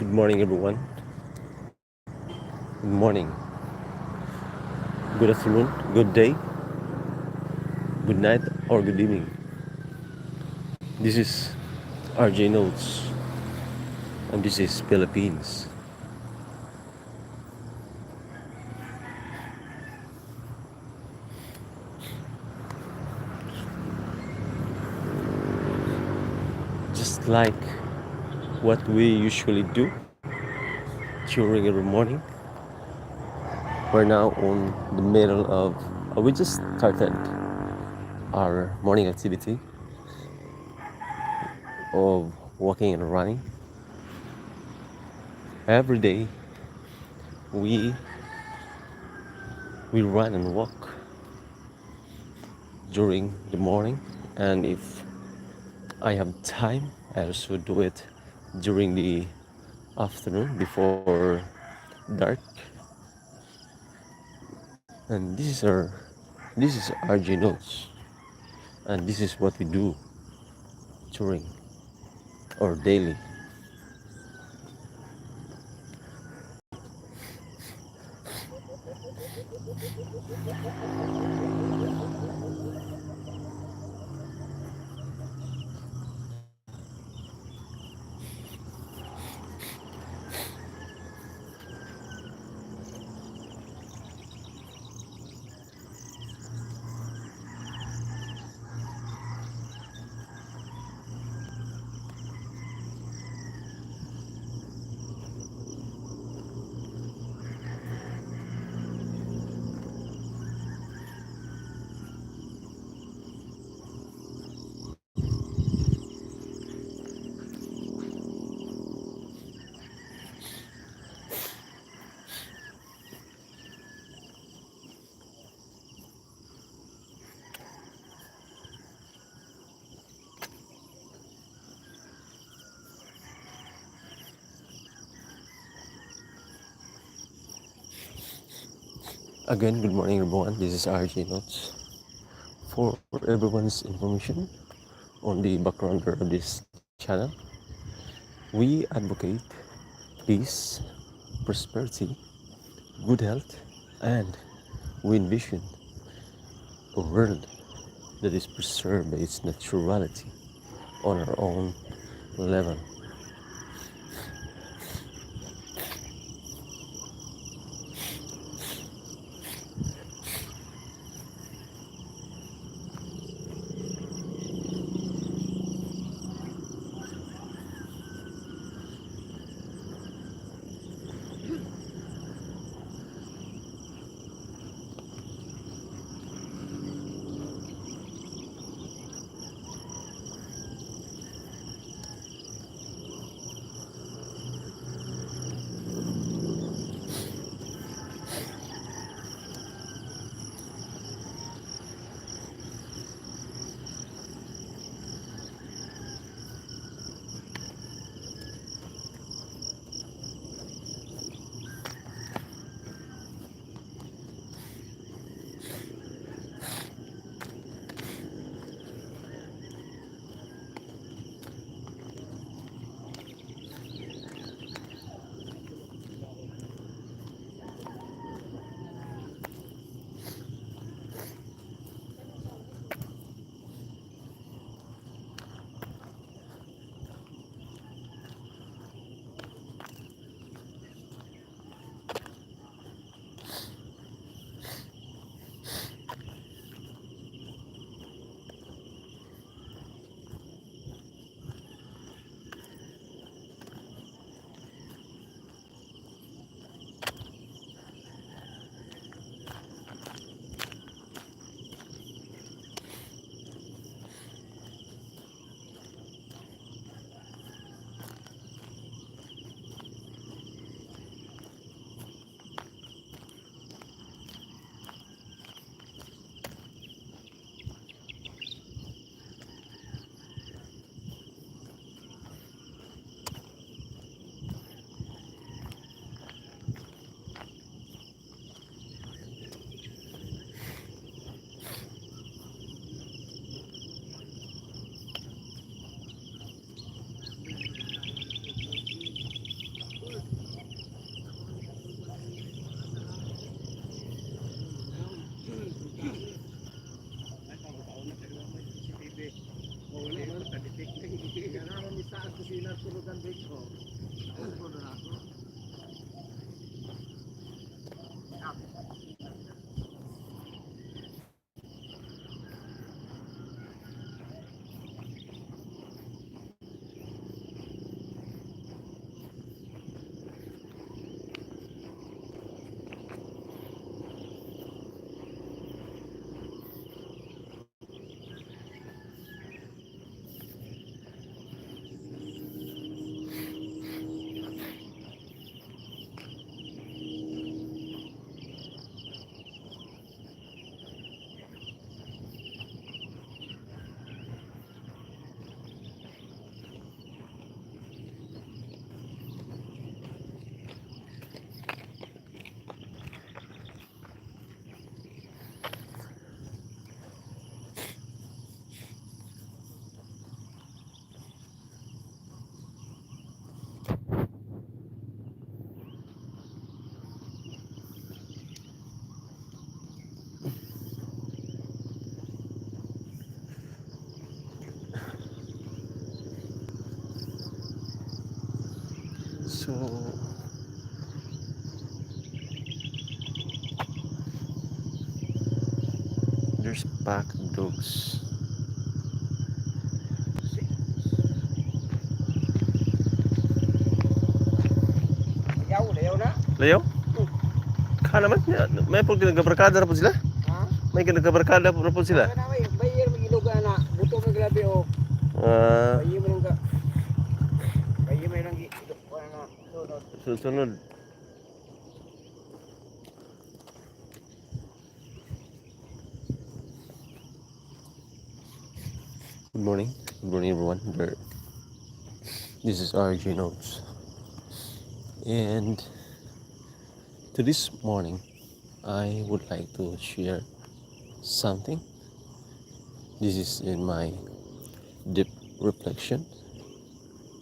Good morning, everyone. Good morning, good afternoon, good day, good night, or good evening. This is RJ Notes, and this is Philippines. Just like what we usually do during every morning, we're now on the middle of, we just started our morning activity of walking and running. Every day, we we run and walk during the morning, and if I have time, I also do it during the afternoon before dark. And this is RJ Notes, and this is what we do during or daily. Again, good morning, everyone. This is RJ Notes. For everyone's information on the background of this channel, we advocate peace, prosperity, good health, and we envision a world that is preserved by its naturality on our own level. So there's pack of dogs. Layaw na. Layaw? Kala man, may po ginagabarkada na po sila? Ha? May ginagabarkada na po sila? Wala na may bayir magiluga na. Buto mo grabe o. Ah, Bayir mo lang ka. Bayir mo lang wala na. Sunod. susunod. Good morning. Good morning, everyone. This is RG Notes. And to this morning, I would like to share something. This is in my deep reflection.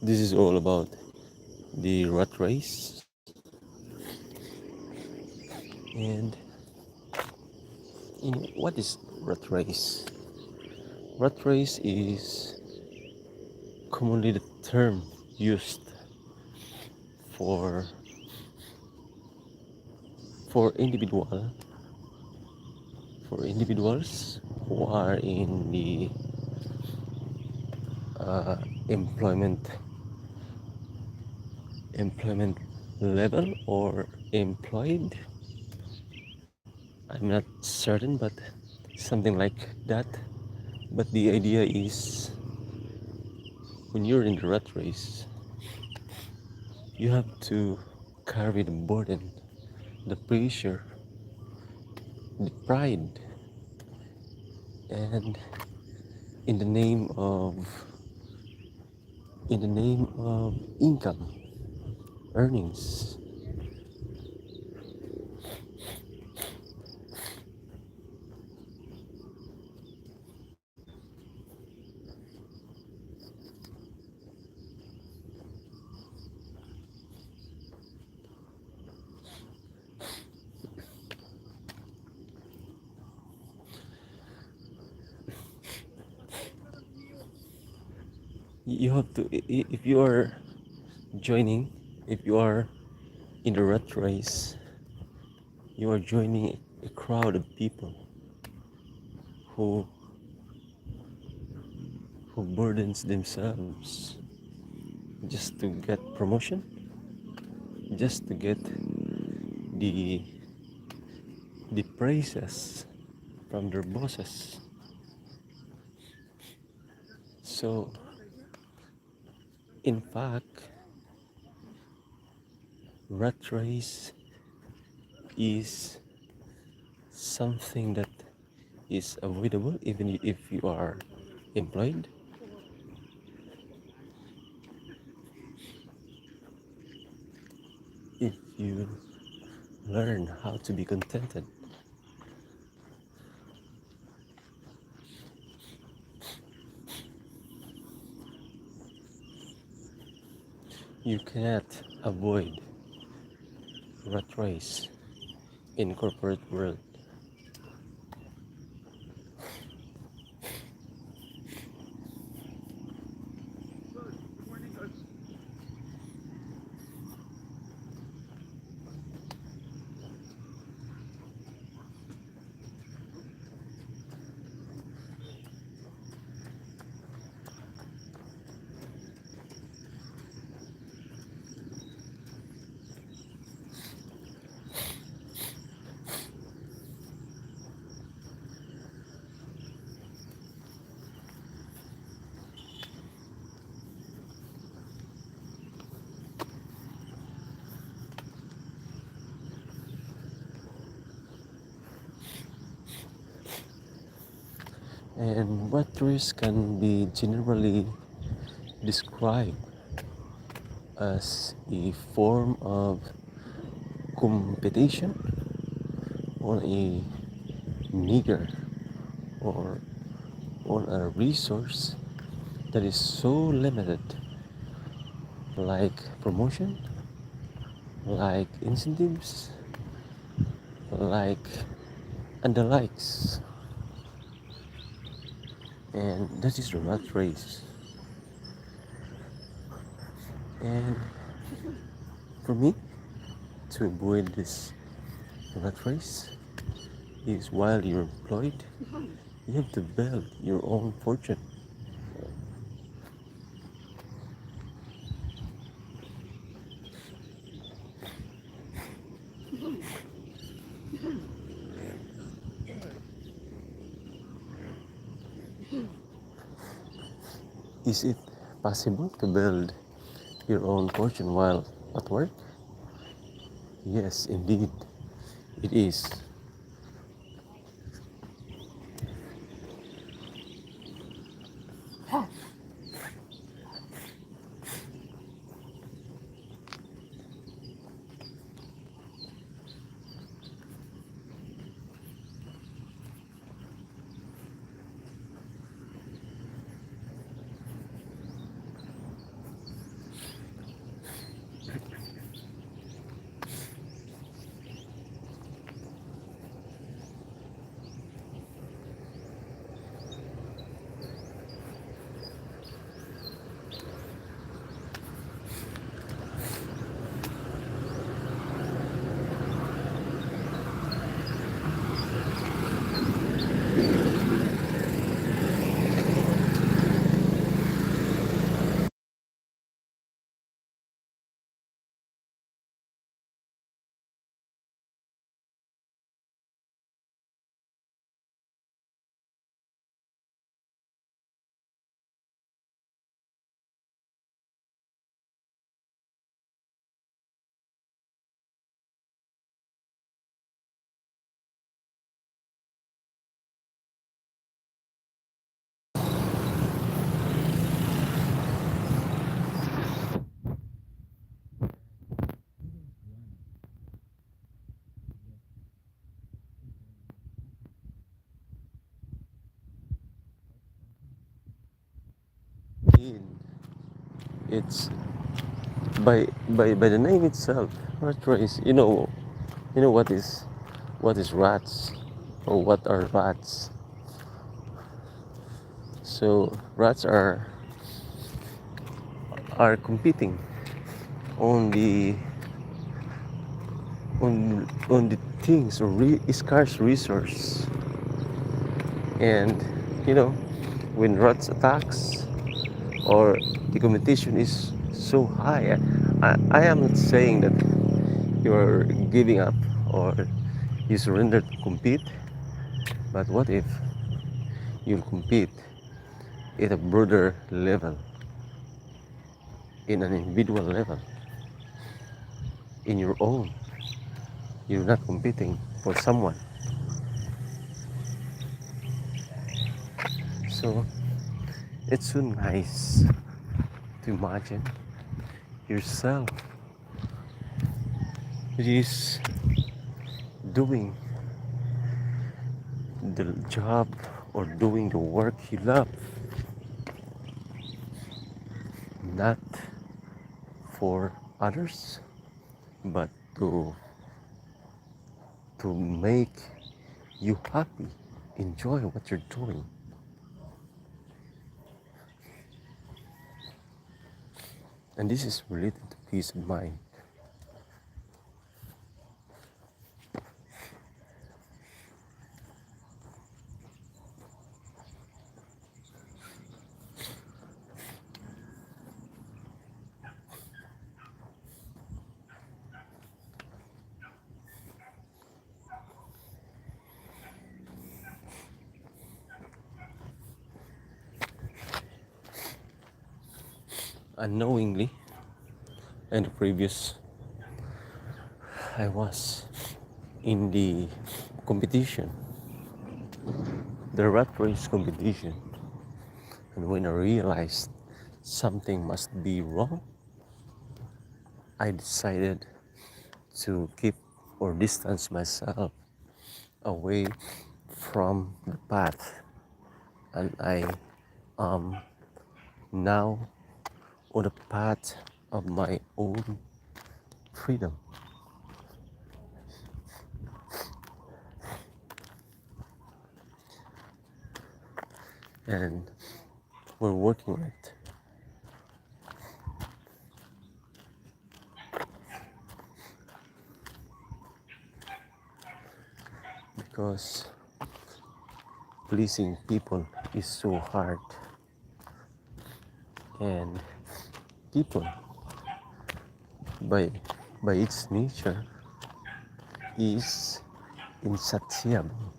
This is all about the rat race. And what is rat race? Rat race is commonly the term used for for individual for individuals who are in the uh, employment level or employed. I'm not certain, but something like that. But the idea is when you're in the rat race, you have to carry the burden, the pressure, the pride, and in the name of income, earnings. You have to, if you are joining, if you are in the rat race, you are joining a crowd of people who burdens themselves just to get promotion, just to get the praises from their bosses. So in fact, rat race is something that is avoidable even if you are employed. If you learn how to be contented, you cannot avoid rat race in corporate world. And what race can be generally described as a form of competition on a meager or on a resource that is so limited, like promotion, like incentives, like and the likes. And that is the rat race. And for me, to avoid this rat race is while you're employed, you have to build your own fortune. Is it possible to build your own fortune while at work? Yes, indeed, it is. Indeed, it's by the name itself, rat race. You know what is rats, or what are rats? So rats are competing on the things or scarce resource. And you know, when rats attacks or the competition is so high, I am not saying that you're giving up or you surrender to compete, but what if you'll compete at a broader level, in an individual level, in your own? You're not competing for someone. So it's so nice to imagine yourself is doing the job or doing the work you love, not for others, but to make you happy, enjoy what you're doing. And this is related to peace of mind. Unknowingly, and the previous, I was in the competition the rat race competition, and when I realized something must be wrong, I decided to keep or distance myself away from the path, and I am now on the path of my own freedom. And we're working on it because pleasing people is so hard, and people by by its nature is insatiable.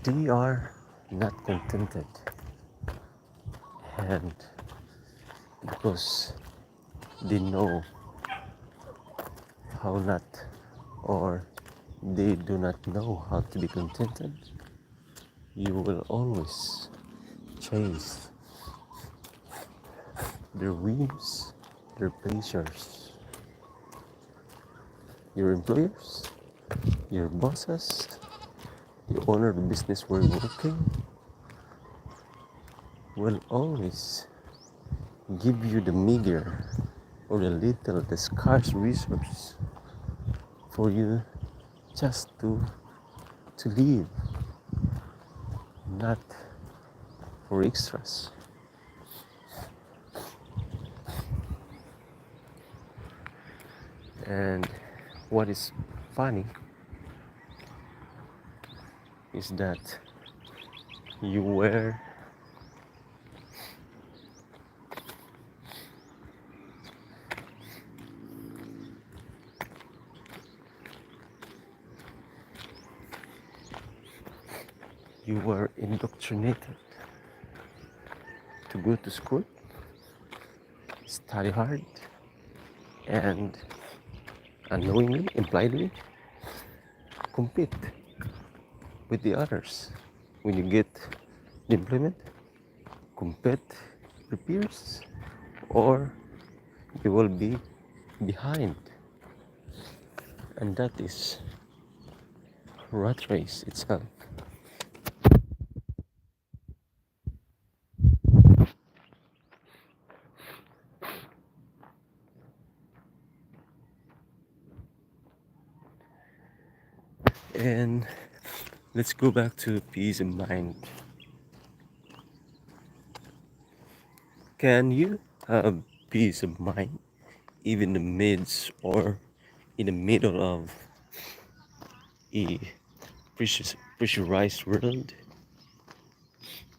They are not contented, and because they know how not, or they do not know how to be contented, you will always chase their whims, their pleasures. Your employers, your bosses, the owner of the business where you're working will always give you the meager or the little, the scarce resource for you just to live, not for extras. And what is funny is that you were you were indoctrinated to go to school, study hard, and unknowingly, impliedly compete with the others. When you get the employment, compete with peers, or you will be behind. And that is rat race itself. And let's go back to peace of mind. Can you have peace of mind even in the midst or in the middle of a pressurized world,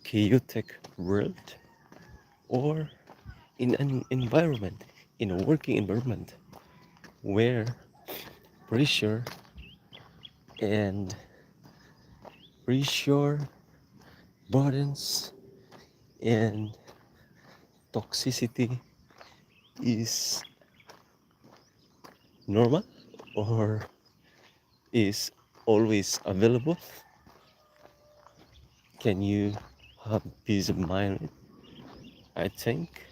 chaotic world, or in an environment, in a working environment where pressure and pressure, burdens, and toxicity is normal or is always available? Can you have peace of mind? I think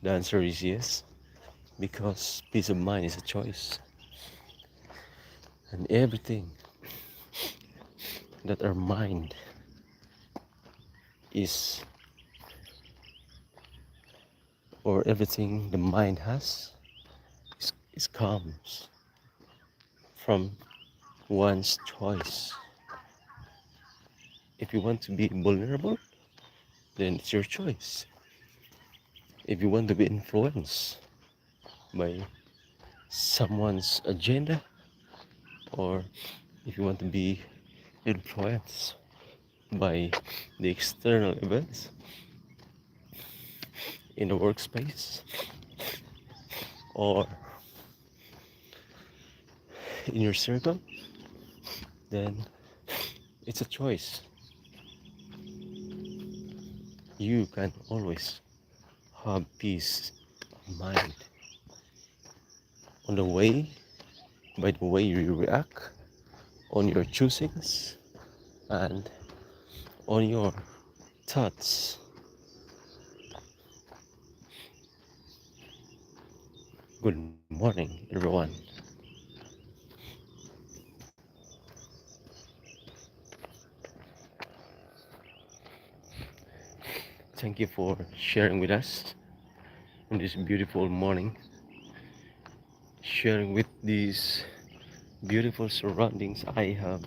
the answer is yes, because peace of mind is a choice, and everything that our mind is, or everything the mind has, is comes from one's choice. If you want to be vulnerable, then it's your choice. If you want to be influenced by someone's agenda, or if you want to be influenced by the external events in the workspace or in your circle, then it's a choice. You can always have peace of mind on the way, by the way you react, on your choosings, and on your thoughts. Good morning, everyone. Thank you for sharing with us on this beautiful morning, sharing with these beautiful surroundings I have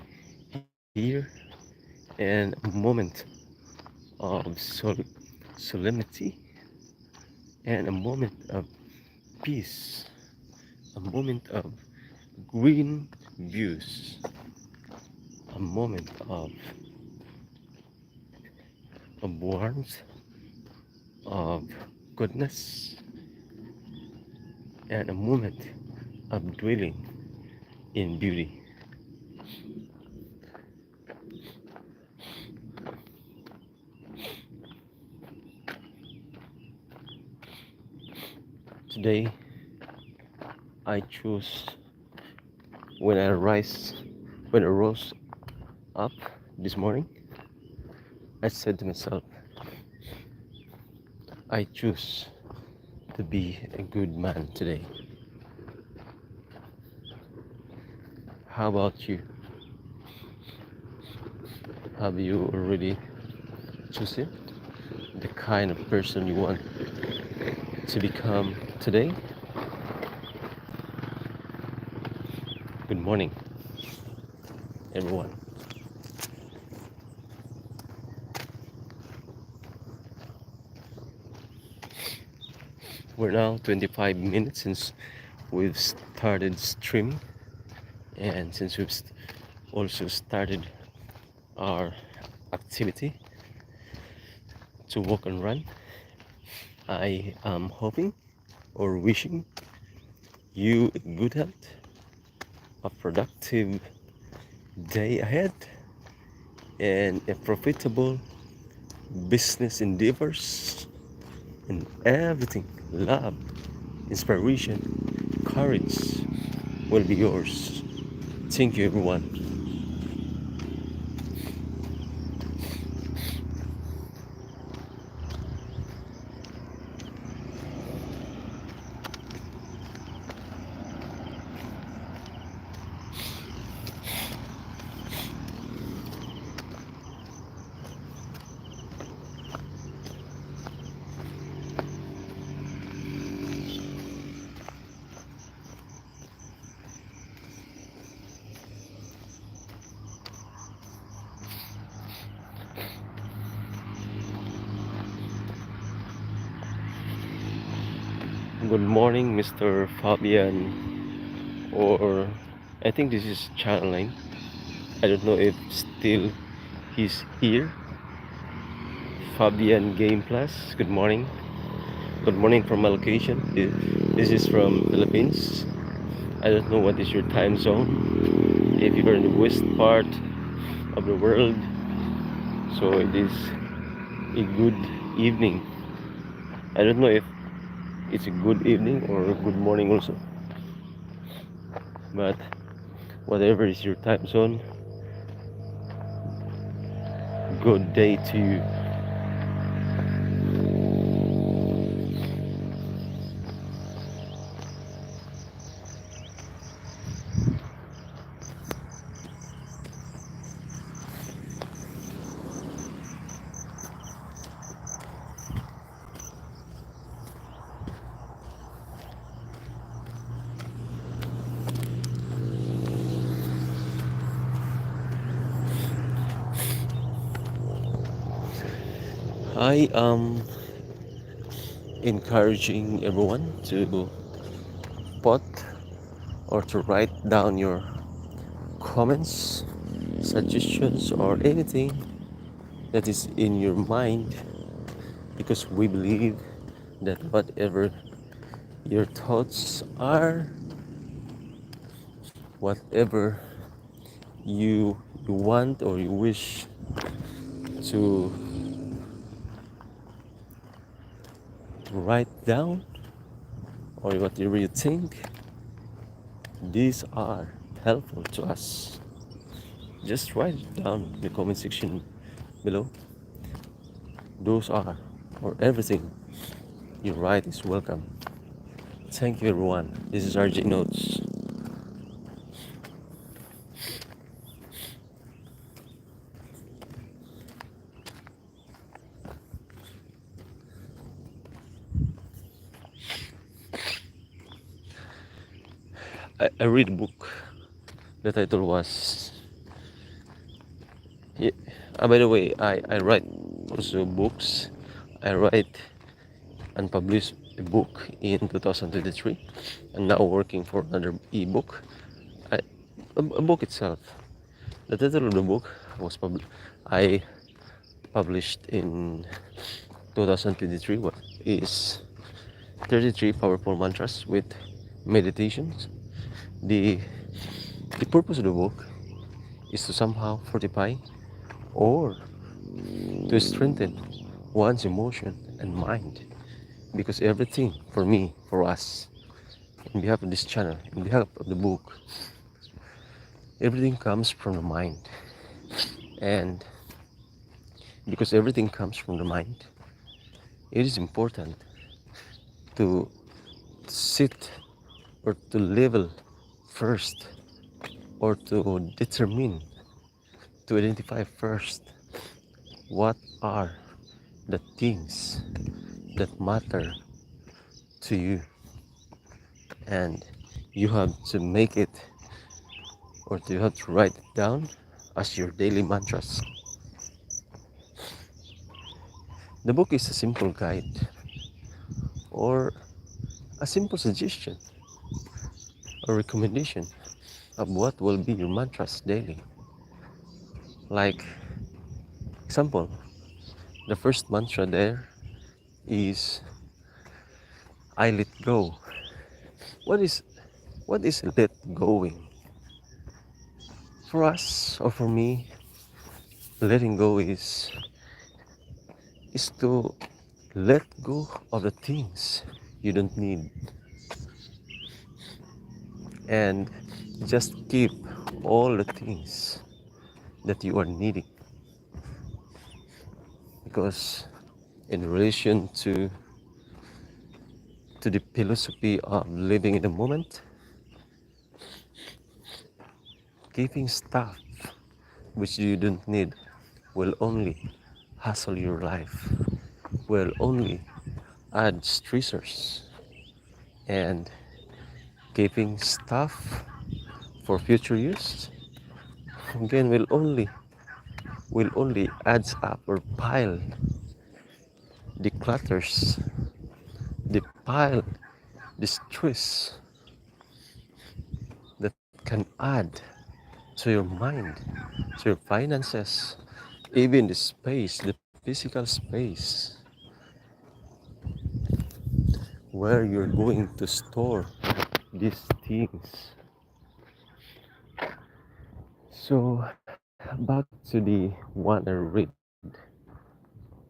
here, and a moment of solemnity and a moment of peace, a moment of green views, a moment of warmth, of goodness, and a moment of dwelling in beauty. Today, I choose when I rise, when I rose up this morning, I said to myself, I choose to be a good man today. How about you? Have you already chosen the kind of person you want to become today? Good morning, everyone. We're now 25 minutes since we've started streaming, and since we've also started our activity to walk and run. I am hoping or wishing you good health, a productive day ahead, and a profitable business endeavors, and everything, love, inspiration, courage will be yours. Thank you, everyone. Good morning, Mr. Fabian, or I think this is Channel 9. I don't know if still he's here. Fabian Game Plus, good morning. Good morning from my location. This is from Philippines. I don't know what is your time zone. If you're in the west part of the world, so it is a good evening. I don't know if it's a good evening or a good morning also. But whatever is your time zone, good day to you. I am encouraging everyone to put or to write down your comments, suggestions, or anything that is in your mind, because we believe that whatever your thoughts are, whatever you want or you wish to write down, or whatever you think, these are helpful to us. just write it down in the comment section below. Those are, or everything you write is welcome. Thank you, everyone. This is RJ Notes. I read a book. The title was. Yeah. By the way, I write also books. I write and publish a book in 2023, and now working for another ebook. A book itself. The title of the book was I published in 2023. What is 33 powerful mantras with meditations. The the purpose of the book is to somehow fortify or to strengthen one's emotion and mind, because everything for me, for us, in behalf of this channel, in behalf of the book, everything comes from the mind. And because everything comes from the mind, it is important to sit or to level first, or to determine, to identify first what are the things that matter to you, and you have to make it, or you have to write it down as your daily mantras. The book is a simple guide or a simple suggestion or recommendation of what will be your mantras daily. Like example, the first mantra there is I let go. What is let going? For us or for me, letting go is to let go of the things you don't need and just keep all the things that you are needing. Because in relation to the philosophy of living in the moment, keeping stuff which you don't need will only hassle your life, will only add stressors, and keeping stuff for future use again will only adds up or pile the clutters, the pile the stress that can add to your mind, to your finances, even the space, the physical space where you're going to store these things. So back to the one I read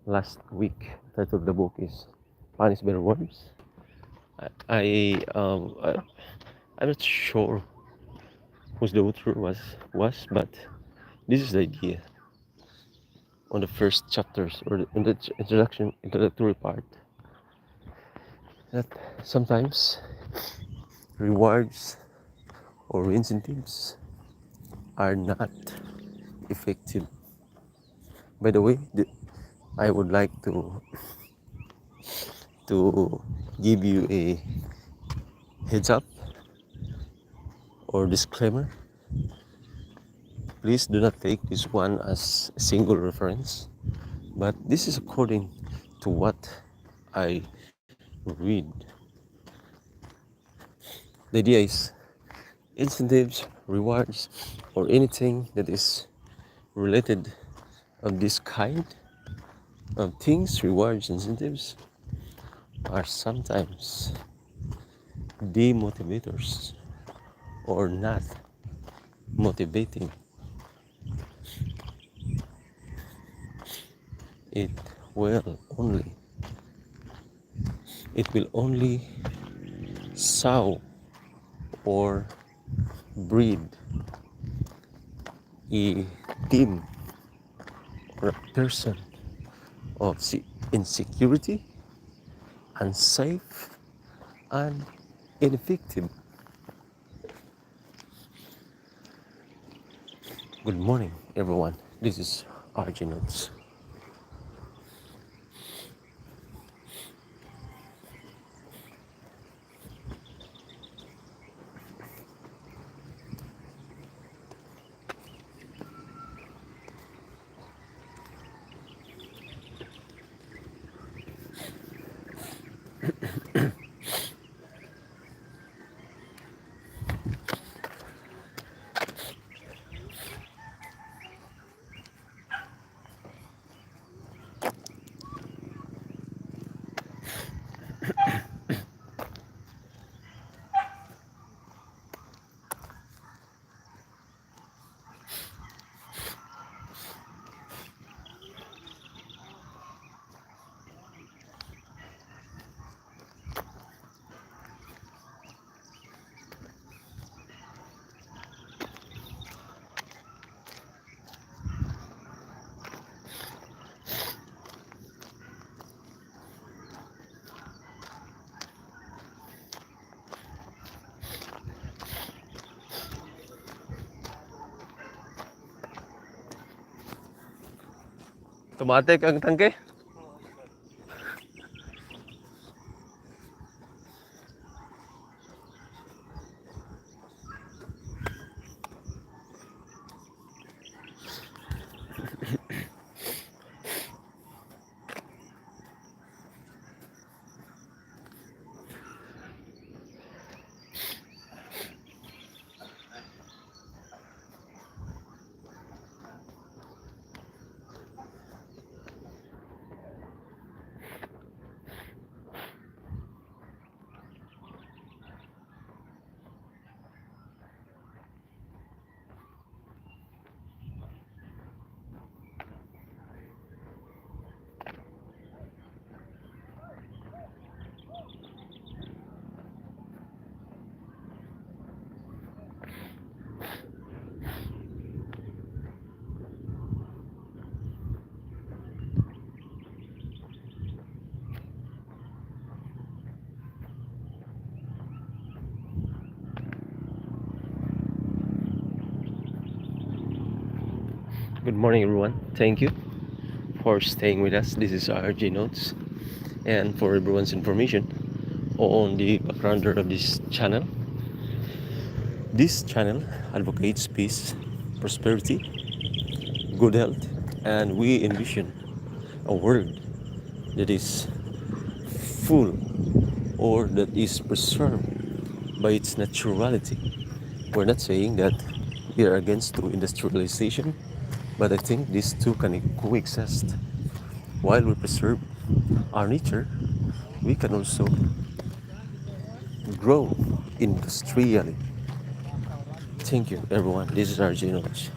last week. The title of the book is Punished by Worms. I'm not sure who the author was, but this is the idea on the first chapters, or in the introductory part, that sometimes rewards or incentives are not effective. By the way, I would like to give you a heads up or disclaimer. Please do not take this one as a single reference, but this is according to what I read. The idea is incentives, rewards, or anything that is related of this kind of things, rewards, incentives, are sometimes demotivators or not motivating. It will only it will only sow or breed a team or a person of insecurity, unsafe, and ineffective. Good morning, everyone. This is RG Notes. Tumatik ang tangke. Good morning, everyone. Thank you for staying with us. This is RG Notes. And for everyone's information on the background of this channel advocates peace, prosperity, good health, and we envision a world that is full or that is preserved by its naturality. We're not saying that we are against to industrialization, but I think these two can coexist. While we preserve our nature, we can also grow industrially. Thank you, everyone. This is RJ Knowledge.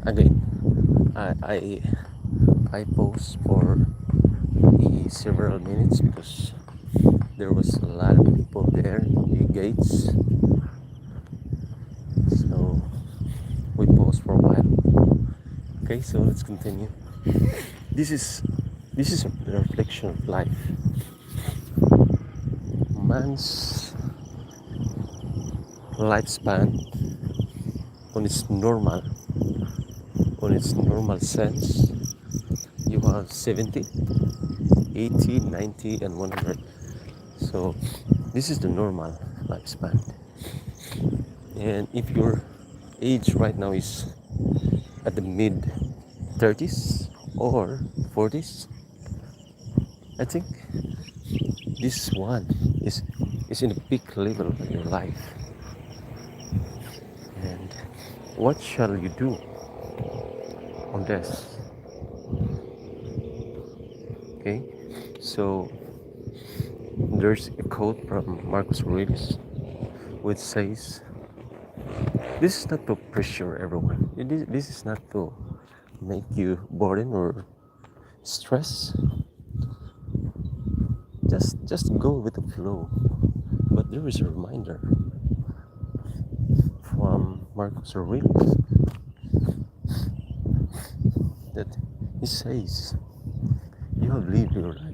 again, I paused for several minutes because there was a lot of people there in the gates. So we paused for a while. Okay, so let's continue. This is this is a reflection of life. Man's lifespan on its normal sense, you have 70, 80, 90, and 100. So this is the normal lifespan. And if your age right now is at the mid 30s or 40s, I think this one is in a peak level of your life. And what shall you do on this? Okay, so there's a quote from Marcus Aurelius which says, "This is not to pressure everyone. This is not to make you burden or stress. Just go with the flow." But there is a reminder from Marcus Aurelius that he says, "You have lived your life.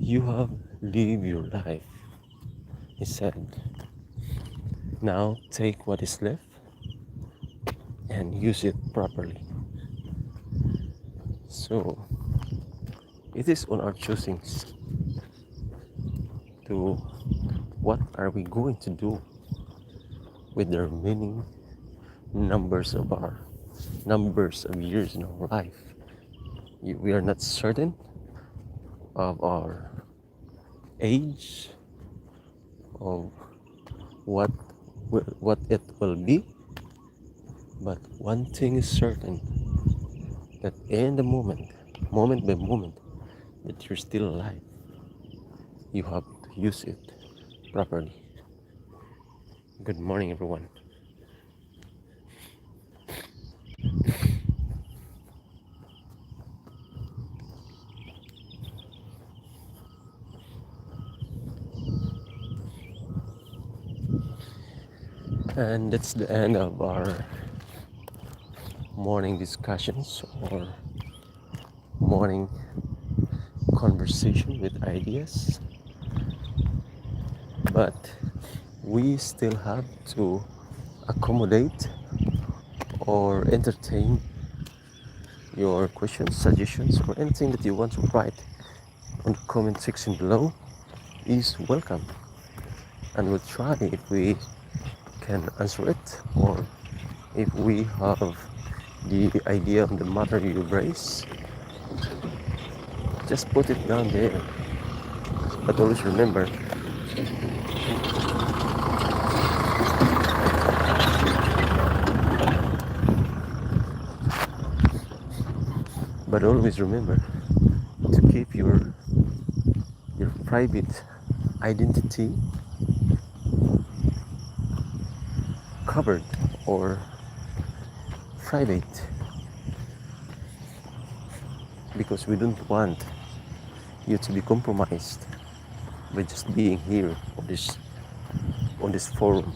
You have lived your life," he said. "Now take what is left and use it properly." So it is on our choosings to what are we going to do with the remaining numbers of years in our life. We are not certain of our age, of what what it will be, but one thing is certain, that in the moment by moment that you're still alive, you have to use it properly. Good morning, everyone. And that's the end of our morning discussions or morning conversation with ideas. But we still have to accommodate or entertain your questions, suggestions, or anything that you want to write on the comment section below is welcome. And we'll try if we can answer it, or if we have the idea of the matter you raise, just put it down there. But always remember, to keep your private identity covered or private, because we don't want you to be compromised by just being here on this forum.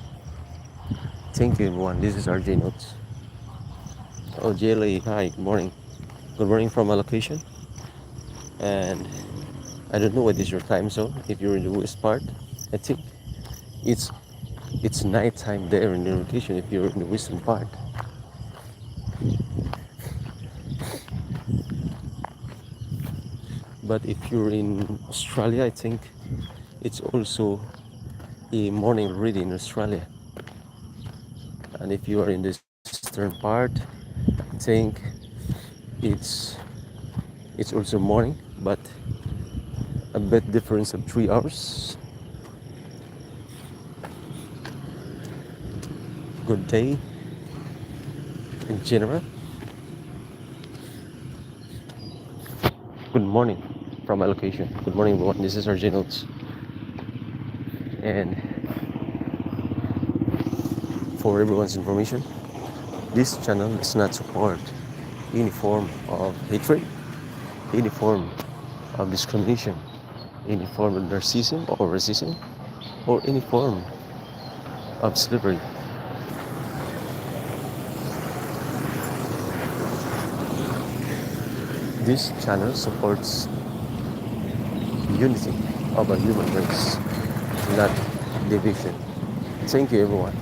Thank you, everyone. This is RJ Notes. Oh, JLA, hi, good morning. Good morning from my location. And I don't know what is your time zone. If you're in the west part, I think it's nighttime there in the location if you're in the western part. But if you're in Australia, I think it's also a morning already in Australia. And if you are in the eastern part, I think it's It's also morning, but a bit difference of 3 hours. Good day in general. Good morning from my location. Good morning, everyone. This is RJ Notes, and for everyone's information, this channel does not support any form of hatred, any form of discrimination, any form of narcissism or racism, or any form of slavery. This channel supports unity of a human race, not division. Thank you, everyone.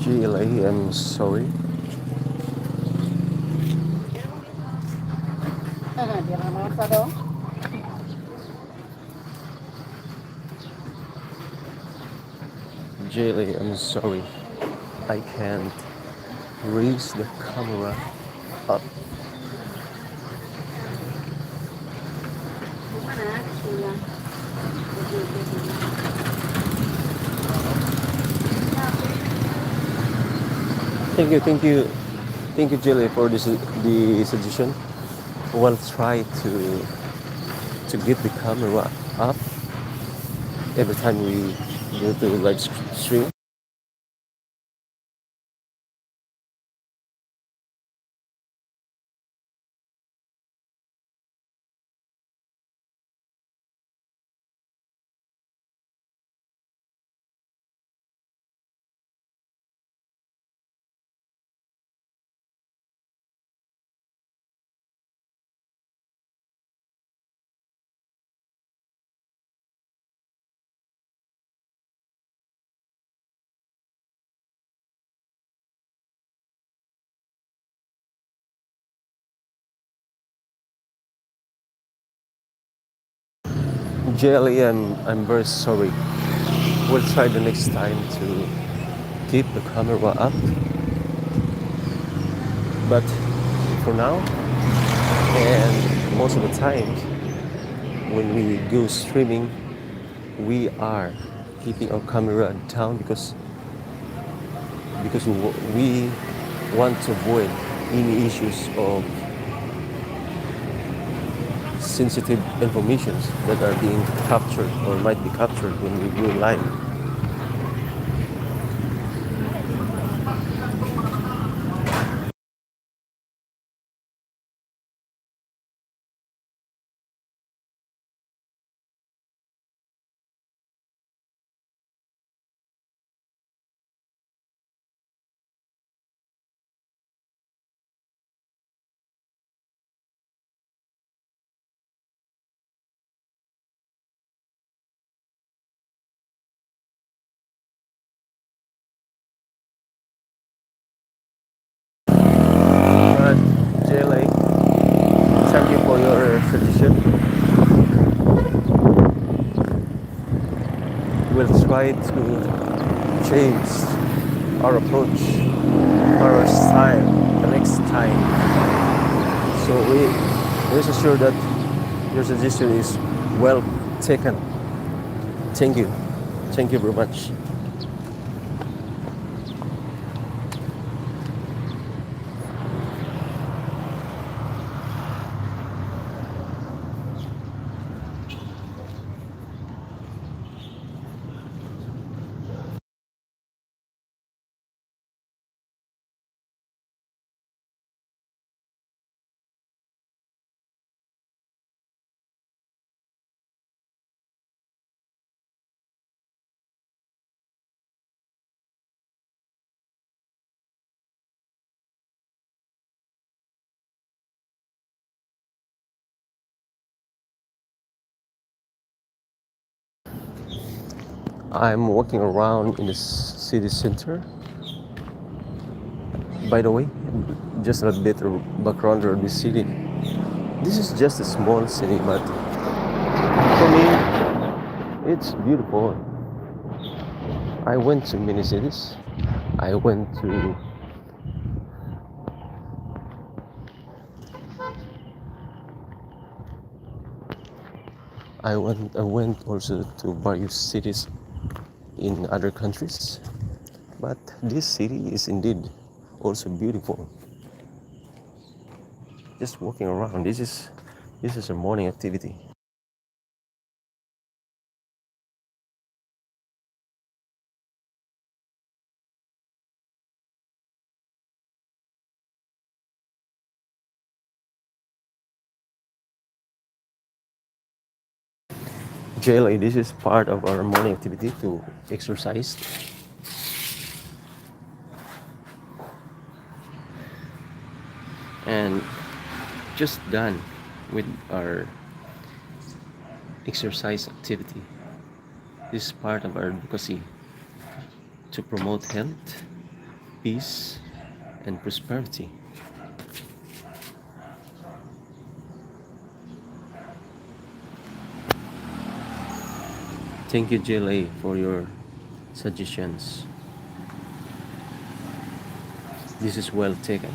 GLA, I'm sorry. Di na makasa daw. GLA, I'm sorry. I can't raise the camera up. Mana? Sila. Thank you, GLA, for this the suggestion. We'll try to get the camera up every time we go to live stream. GLA, I'm very sorry. We'll try the next time to keep the camera up. But for now, and most of the times when we go streaming, we are keeping our camera down because we want to avoid any issues of sensitive informations that are being captured or might be captured when we go live. But JLA, thank you for your suggestion. We'll try to change our approach, our style the next time. So we rest assured that your suggestion is well taken. Thank you. Thank you very much. I'm walking around in the city center. By the way, just a bit of background of this city. This is just a small city, but for me, it's beautiful. I went to many cities. I went to I went also to various cities in other countries. But this city is indeed also beautiful. Just walking around. This is a morning activity. JLA, this is part of our morning activity to exercise. And just done with our exercise activity. This is part of our advocacy to promote health, peace, and prosperity. Thank you, JLA, for your suggestions. This is well taken.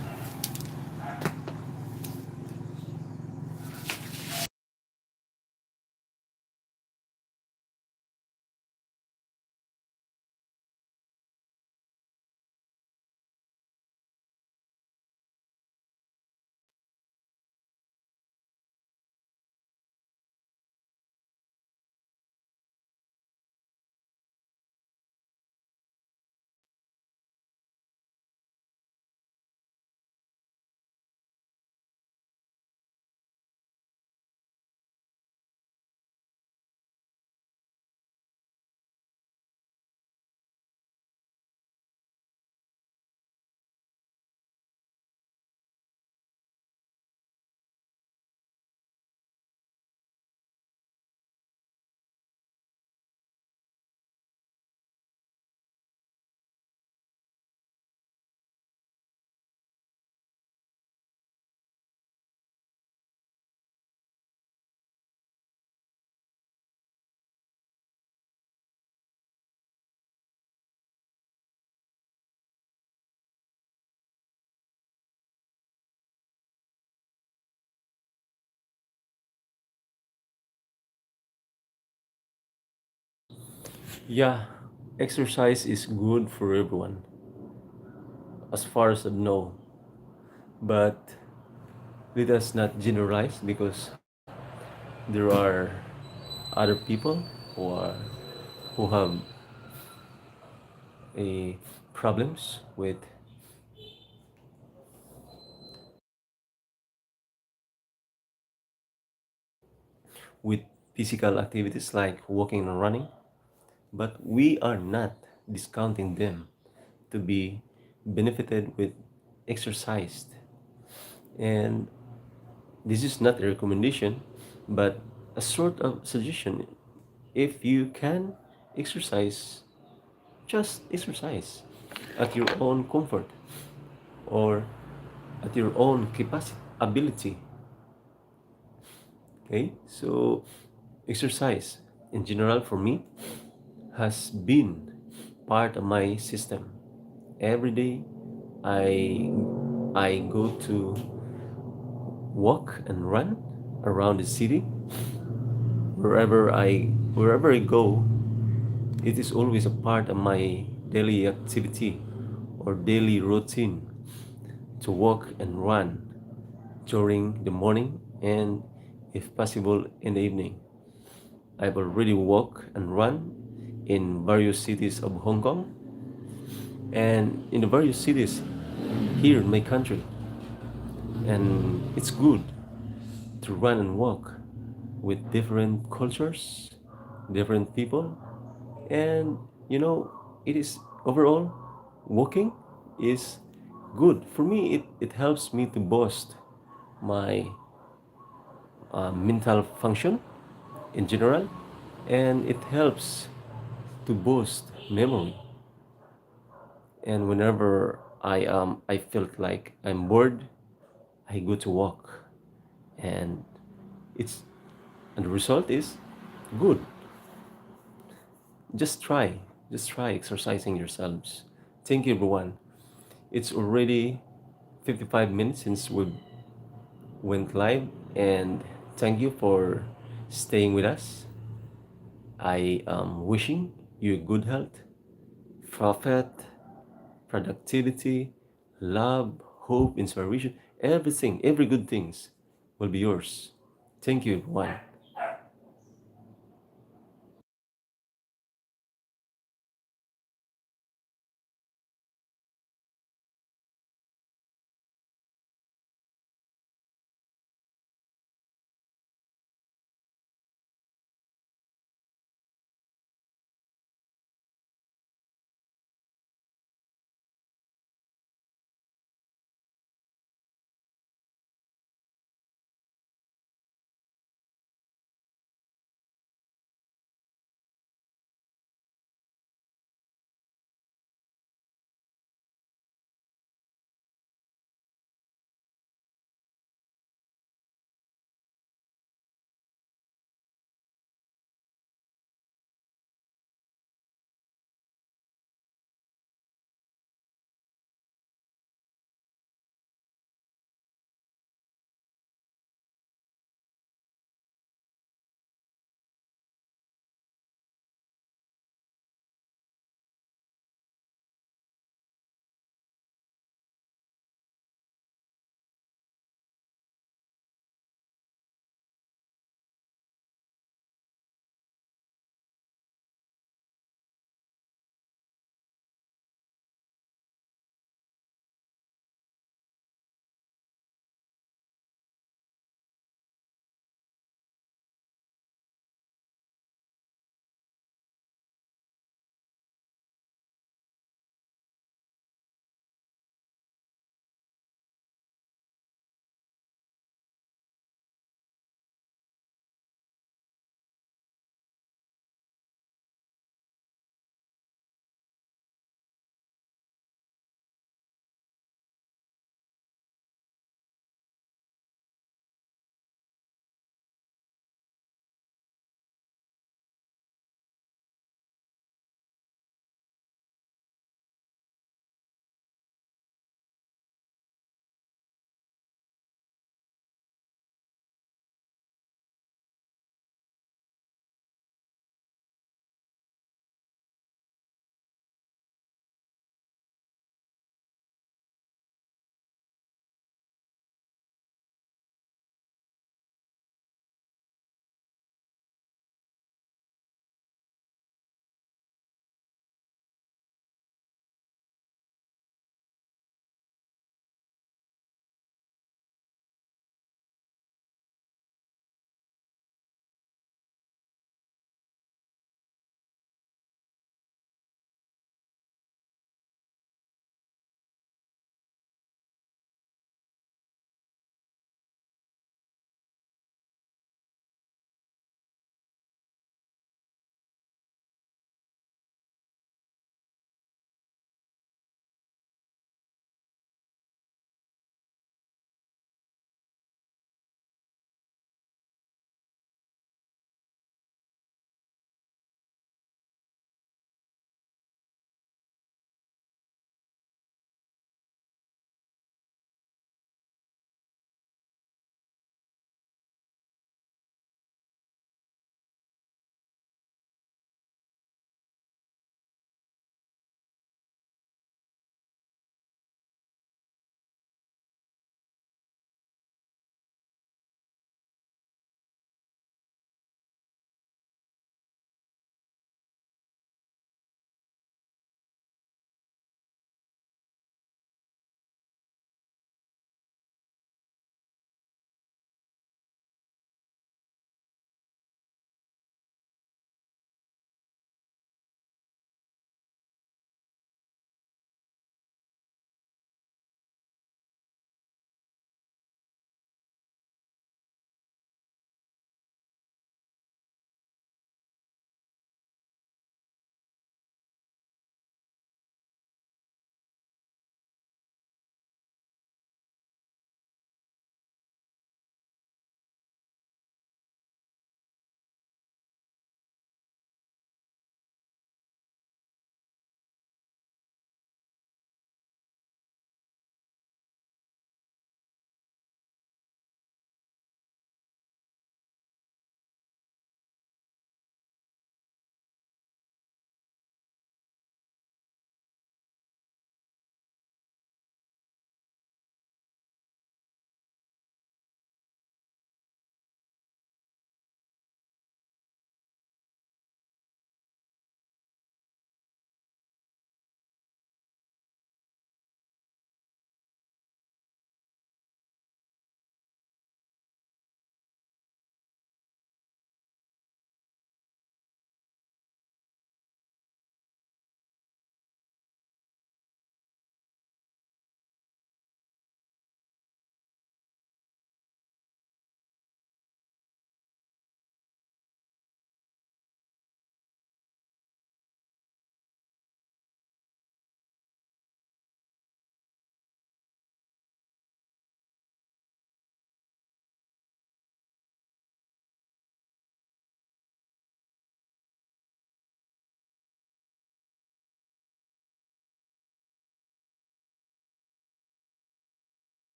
Yeah, exercise is good for everyone, as far as I know. But let us not generalize because there are other people who have a problems with physical activities like walking and running, but we are not discounting them to be benefited with exercise. And this is not a recommendation, but a sort of suggestion. If you can exercise, just exercise at your own comfort or at your own capacity, ability. Okay, so exercise in general for me has been part of my system. Every day, I I go to walk and run around the city. Wherever I go, it is always a part of my daily activity or daily routine to walk and run during the morning and if possible in the evening. I've already walked and run in various cities of Hong Kong and in the various cities here in my country. And it's good to run and walk with different cultures, different people, and it is overall walking is good for me. It helps me to boost my mental function in general, and it helps to boost memory. And whenever I felt like I'm bored, I go to walk, and it's and the result is good. Just try, just try exercising yourselves. Thank you, everyone. It's already 55 minutes since we went live, and thank you for staying with us. I am wishing you good health, profit, productivity, love, hope, inspiration, everything, every good things will be yours. Thank you, everyone.